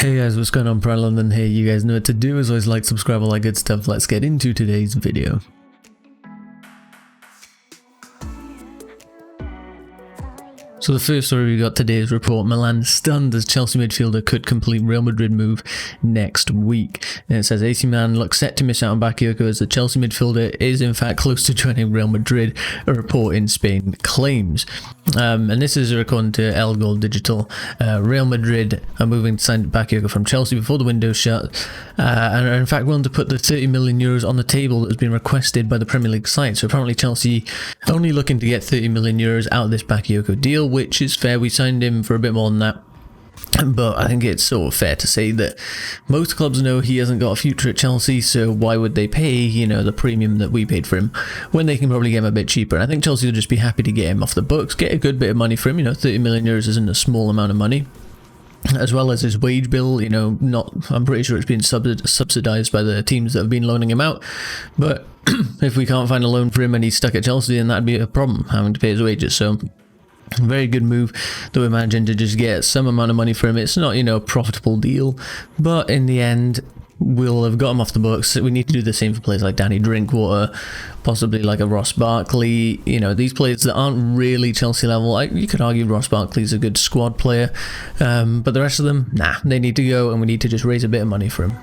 Hey guys, what's going on? ThePrideOfLDN here. You guys know what to do. As always, like, subscribe, all that good stuff. Let's get into today's video. So the first story we got today is report Milan stunned as Chelsea midfielder could complete Real Madrid move next week. And it says AC Milan looks set to miss out on Bakayoko as the Chelsea midfielder is in fact close to joining Real Madrid, a report in Spain claims. And this is according to El Gol Digital. Real Madrid are moving to sign Bakayoko from Chelsea before the window shut, and are in fact willing to put the €30 million on the table that has been requested by the Premier League site. So apparently Chelsea only looking to get €30 million out of this Bakayoko deal, which is fair. We signed him for a bit more than that. But I think it's sort of fair to say that most clubs know he hasn't got a future at Chelsea, so why would they pay, you know, the premium that we paid for him when they can probably get him a bit cheaper? And I think Chelsea will just be happy to get him off the books, get a good bit of money for him. You know, €30 million isn't a small amount of money, as well as his wage bill. You know, I'm pretty sure it's been subsidized by the teams that have been loaning him out. But if we can't find a loan for him and he's stuck at Chelsea, then that'd be a problem, having to pay his wages. So very good move that we're managing to just get some amount of money for him. It's not, you know, a profitable deal, but in the end we'll have got him off the books. We need to do the same for players like Danny Drinkwater, possibly like a Ross Barkley. You know, these players that aren't really Chelsea level. You could argue Ross Barkley's a good squad player, but the rest of them, nah, they need to go, and we need to just raise a bit of money for him.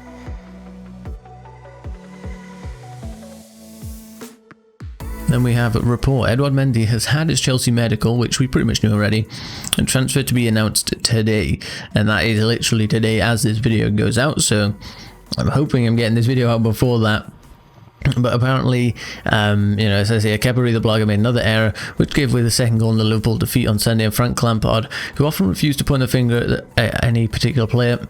Then we have a report. Edouard Mendy has had his Chelsea medical, which we pretty much knew already, and transfer to be announced today. And that is literally today as this video goes out. So I'm hoping I'm getting this video out before that. But apparently, you know, as I say, Kepa, the blogger, made another error, which gave away the second goal in the Liverpool defeat on Sunday. And Frank Lampard, who often refused to point a finger at any particular player,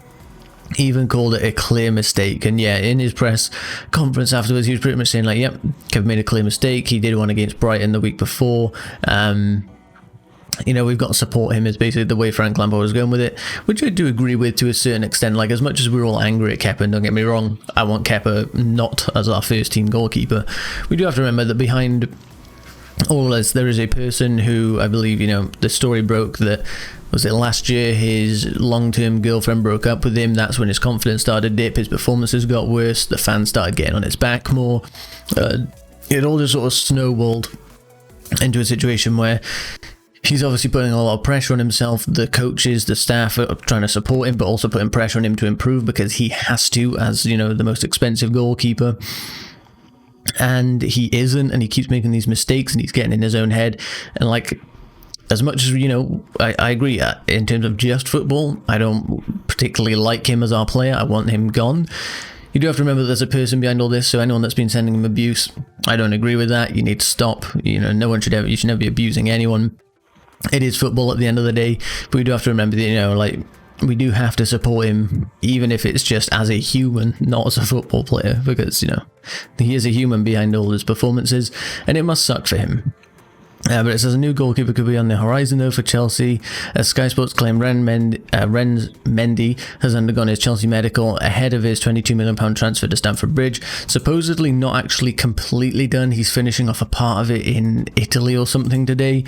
even called it a clear mistake. And yeah, in his press conference afterwards, he was pretty much saying like, yep, Kevin made a clear mistake. He did one against Brighton the week before. You know, we've got to support him, is basically the way Frank Lampard was going with it, which I do agree with to a certain extent. Like, as much as we're all angry at Kepa, and don't get me wrong, I want Kepa not as our first team goalkeeper, we do have to remember that behind all of this, there is a person who, I believe, you know, the story broke that, was it last year, his long-term girlfriend broke up with him. That's when his confidence started to dip, his performances got worse, the fans started getting on his back more. It all just sort of snowballed into a situation where he's obviously putting a lot of pressure on himself. The coaches, the staff are trying to support him, but also putting pressure on him to improve because he has to, as, you know, the most expensive goalkeeper. And he isn't, and he keeps making these mistakes, and he's getting in his own head. And like, as much as, you know, I agree, in terms of just football, I don't particularly like him as our player. I want him gone. You do have to remember there's a person behind all this, so anyone that's been sending him abuse, I don't agree with that. You need to stop. You know, you should never be abusing anyone. It is football at the end of the day, but we do have to remember that, you know, like, we do have to support him, even if it's just as a human, not as a football player, because, you know, he is a human behind all his performances, and it must suck for him. But it says a new goalkeeper could be on the horizon though for Chelsea, as Sky Sports claim Mendy has undergone his Chelsea medical ahead of his £22 million transfer to Stamford Bridge. Supposedly not actually completely done. He's finishing off a part of it in Italy or something today,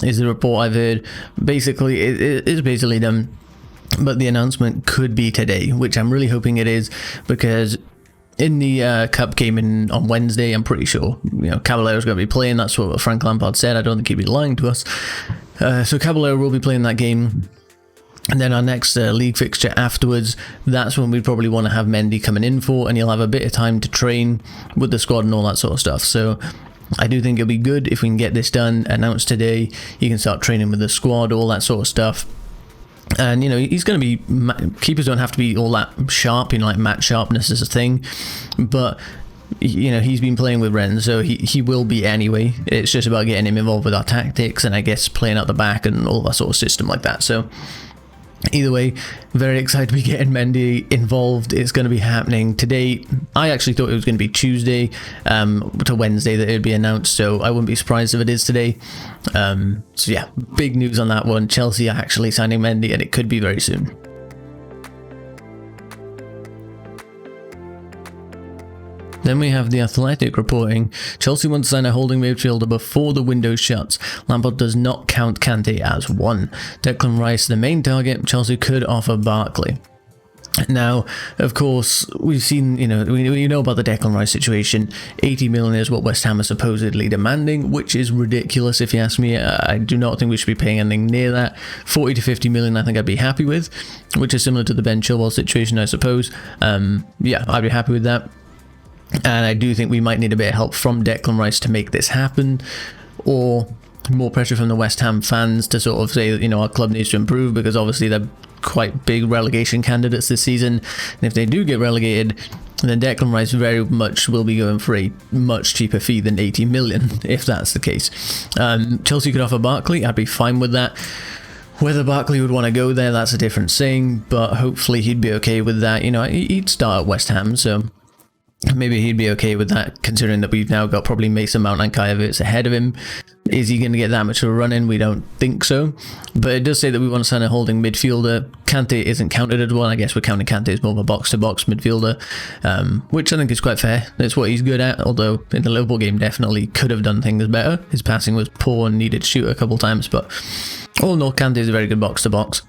is the report I've heard. Basically, it is basically done, but the announcement could be today, which I'm really hoping it is, because in the cup game on Wednesday, I'm pretty sure, you know, Caballero's going to be playing. That's what Frank Lampard said. I don't think he'd be lying to us. So Caballero will be playing that game. And then our next league fixture afterwards, that's when we'd probably want to have Mendy coming in for, and he'll have a bit of time to train with the squad and all that sort of stuff. So I do think it'll be good if we can get this done, announced today. You can start training with the squad, all that sort of stuff. And, you know, he's going to be, keepers don't have to be all that sharp, you know, like match sharpness is a thing, but, you know, he's been playing with Rennes, so he will be anyway. It's just about getting him involved with our tactics, and I guess playing out the back and all that sort of system like that. So either way, very excited to be getting Mendy involved. It's going to be happening today. I actually thought it was going to be Tuesday to Wednesday that it would be announced, so I wouldn't be surprised if it is today. So yeah, big news on that one. Chelsea are actually signing Mendy, and it could be very soon. Then we have The Athletic reporting, Chelsea want to sign a holding midfielder before the window shuts. Lampard does not count Kante as one. Declan Rice the main target, Chelsea could offer Barkley. Now, of course, we've seen, we know about the Declan Rice situation. 80 million is what West Ham are supposedly demanding, which is ridiculous if you ask me. I do not think we should be paying anything near that. 40 to 50 million I think I'd be happy with, which is similar to the Ben Chilwell situation, I suppose. Yeah, I'd be happy with that. And I do think we might need a bit of help from Declan Rice to make this happen, or more pressure from the West Ham fans to sort of say, our club needs to improve, because obviously they're quite big relegation candidates this season, and if they do get relegated, then Declan Rice very much will be going for a much cheaper fee than 80 million, if that's the case. Chelsea could offer Barkley, I'd be fine with that. Whether Barkley would want to go there, that's a different thing, but hopefully he'd be okay with that. He'd start at West Ham, so maybe he'd be okay with that, considering that we've now got probably Mason Mount and Kai Havertz ahead of him. Is he going to get that much of a run in? We don't think so. But it does say that we want to sign a holding midfielder. Kante isn't counted as one. I guess we're counting Kante as more of a box-to-box midfielder, which I think is quite fair. That's what he's good at, although in the Liverpool game definitely could have done things better. His passing was poor and needed to shoot a couple times, but all in all, Kante is a very good box-to-box.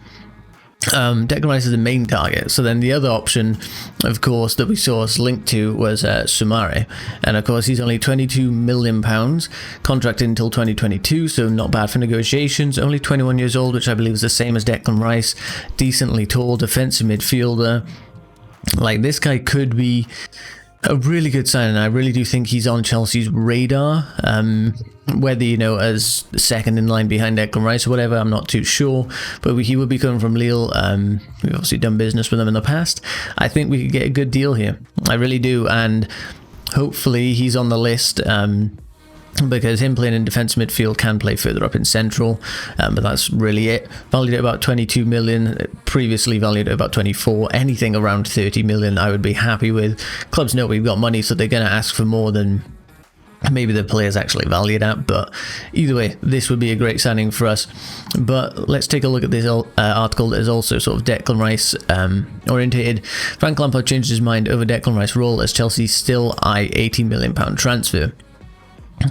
Declan Rice is the main target. So then the other option, of course, that we saw us linked to was Soumare, and of course he's only £22 million, contracted until 2022, so not bad for negotiations. Only 21 years old, which I believe is the same as Declan Rice. Decently tall defensive midfielder. Like, this guy could be a really good signing. I really do think he's on Chelsea's radar. Whether, as second in line behind Declan Rice or whatever, I'm not too sure. But he would be coming from Lille. We've obviously done business with them in the past. I think we could get a good deal here. I really do. And hopefully he's on the list. Because him playing in defensive midfield can play further up in central, but that's really it. Valued at about 22 million, previously valued at about 24. Anything around 30 million I would be happy with. Clubs know we've got money, so they're going to ask for more than maybe the player's actually valued at, but either way, this would be a great signing for us. But let's take a look at this article that is also sort of Declan Rice orientated. Frank Lampard changed his mind over Declan Rice's role as Chelsea still eye £80 million transfer.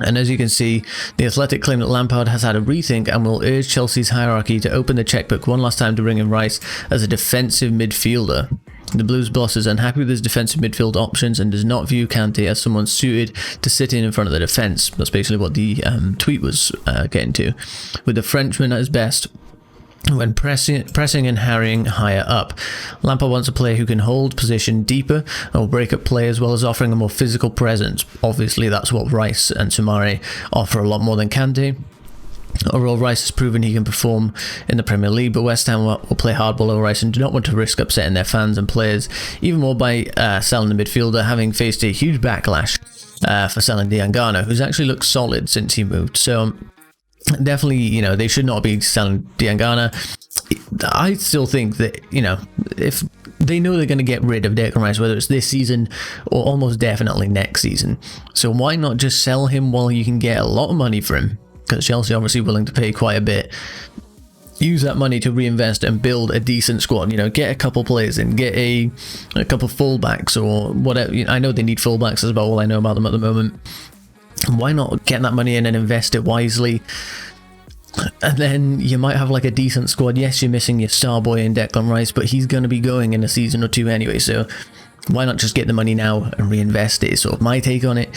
And as you can see, the Athletic claim that Lampard has had a rethink and will urge Chelsea's hierarchy to open the checkbook one last time to bring in Rice as a defensive midfielder. The Blues boss is unhappy with his defensive midfield options and does not view Kante as someone suited to sit in front of the defence. That's basically what the tweet was getting to. With the Frenchman at his best when pressing and harrying higher up. Lampard wants a player who can hold position deeper and will break up play, as well as offering a more physical presence. Obviously that's what Rice and Soumare offer a lot more than Kante. Overall, Rice has proven he can perform in the Premier League, but West Ham will play hardball over Rice and do not want to risk upsetting their fans and players even more by selling the midfielder, having faced a huge backlash for selling Diangana, who's actually looked solid since he moved. So definitely, they should not be selling Diangana. I still think that, if they know they're going to get rid of Declan Rice, whether it's this season or almost definitely next season, so why not just sell him while you can get a lot of money for him? Because Chelsea are obviously willing to pay quite a bit. Use that money to reinvest and build a decent squad. Get a couple players in, get a couple fullbacks or whatever. I know they need fullbacks, is about all I know about them at the moment. Why not get that money in and invest it wisely? And then you might have like a decent squad. Yes, you're missing your star boy in Declan Rice, but he's going to be going in a season or two anyway, so why not just get the money now and reinvest it? Is sort of my take on it.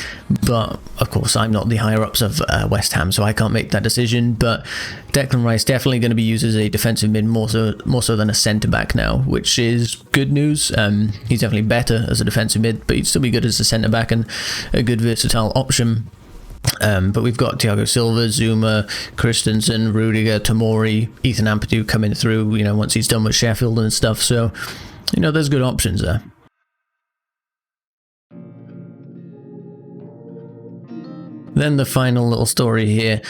But of course, I'm not the higher ups of West Ham, so I can't make that decision. But Declan Rice definitely going to be used as a defensive mid more so than a centre back now, which is good news. He's definitely better as a defensive mid, but he'd still be good as a centre back and a good versatile option. But we've got Thiago Silva, Zuma, Christensen, Rudiger, Tomori, Ethan Ampadu coming through, once he's done with Sheffield and stuff. So, there's good options there. Then the final little story here,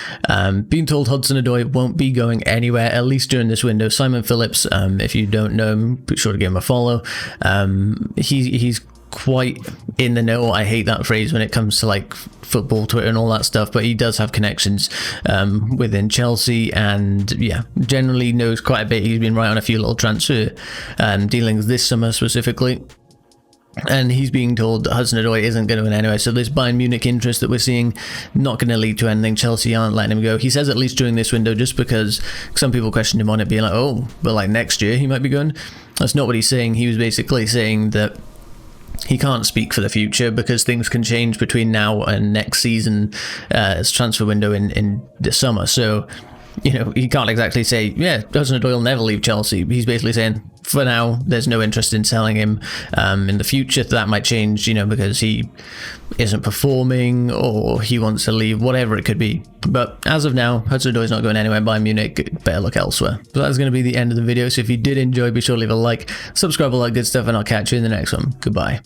being told Hudson-Odoi won't be going anywhere, at least during this window. Simon Phillips, if you don't know him, be sure to give him a follow. He's quite in the know. I hate that phrase when it comes to like football Twitter and all that stuff, but he does have connections within Chelsea, and generally knows quite a bit. He's been right on a few little transfer dealings this summer specifically. And he's being told that Hudson-Odoi isn't going to win anyway. So this Bayern Munich interest that we're seeing, not going to lead to anything. Chelsea aren't letting him go. He says at least during this window, just because some people questioned him on it, being like, oh, but like next year he might be going. That's not what he's saying. He was basically saying that he can't speak for the future because things can change between now and next season, as transfer window in the summer. So, you know, he can't exactly say, yeah, Hudson-Odoi will never leave Chelsea. He's basically saying, for now, there's no interest in selling him. In the future, that might change, you know, because he isn't performing or he wants to leave, whatever it could be. But as of now, Hudson-Odoi is not going anywhere. Bayern Munich better look elsewhere. So that's going to be the end of the video. So if you did enjoy, be sure to leave a like, subscribe, all that good stuff, and I'll catch you in the next one. Goodbye.